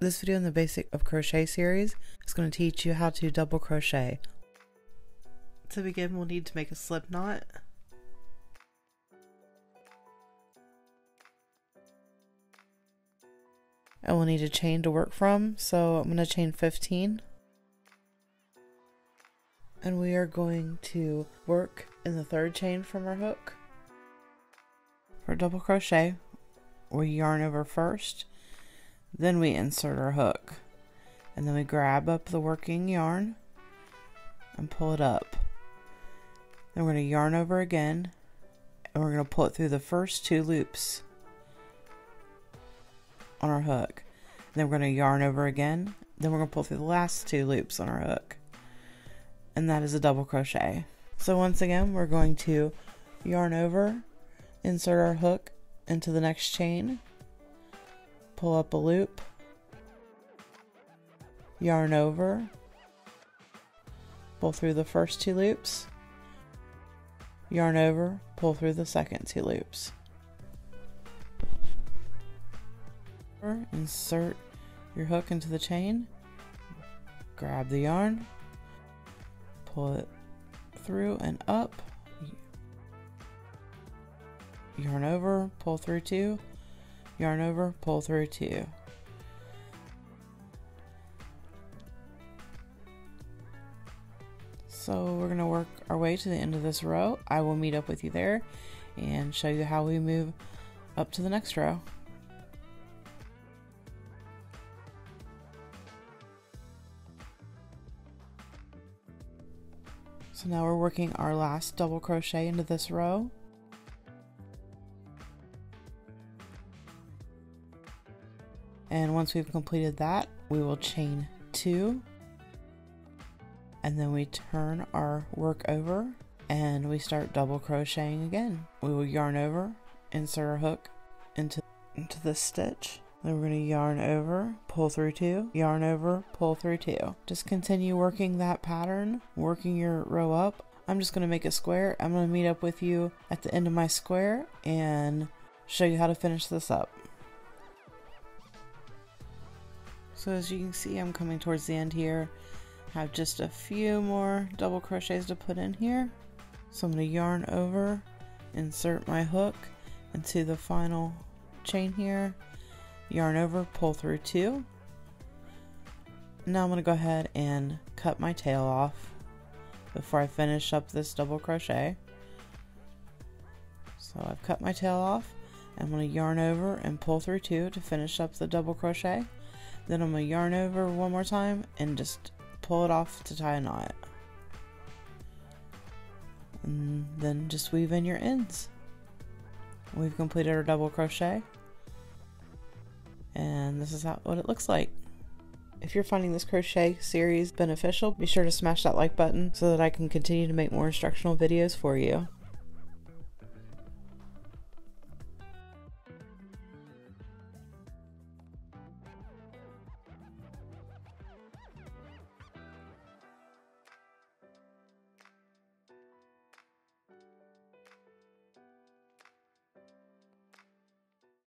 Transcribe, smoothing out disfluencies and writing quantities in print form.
This video in the Basic of Crochet series is going to teach you how to double crochet. To begin, we'll need to make a slip knot. And we'll need a chain to work from, so I'm going to chain 15. And we are going to work in the third chain from our hook. For double crochet, we yarn over first, then we insert our hook, and then we grab up the working yarn and pull it up. Then we're going to yarn over again, and we're going to pull it through the first 2 loops on our hook. Then we're going to yarn over again, then we're going to pull through the last 2 loops on our hook, and that is a double crochet. So once again, we're going to yarn over, insert our hook into the next chain, pull up a loop, yarn over, pull through the first 2 loops, yarn over, pull through the second 2 loops. Insert your hook into the chain, grab the yarn, pull it through and up, yarn over, pull through 2, yarn over, pull through 2. So we're going to work our way to the end of this row. I will meet up with you there and show you how we move up to the next row. So now we're working our last double crochet into this row. And once we've completed that, we will chain 2, and then we turn our work over and we start double crocheting again. We will yarn over, insert our hook into this stitch. Then we're going to yarn over, pull through 2, yarn over, pull through 2. Just continue working that pattern, working your row up. I'm just going to make a square. I'm going to meet up with you at the end of my square and show you how to finish this up. So as you can see, I'm coming towards the end here. I have just a few more double crochets to put in here. So I'm going to yarn over, insert my hook into the final chain here, yarn over, pull through 2. Now I'm going to go ahead and cut my tail off before I finish up this double crochet. So I've cut my tail off. I'm going to yarn over and pull through 2 to finish up the double crochet. Then I'm going to yarn over one more time and just pull it off to tie a knot. And then just weave in your ends. We've completed our double crochet. And this is what it looks like. If you're finding this crochet series beneficial, be sure to smash that like button so that I can continue to make more instructional videos for you.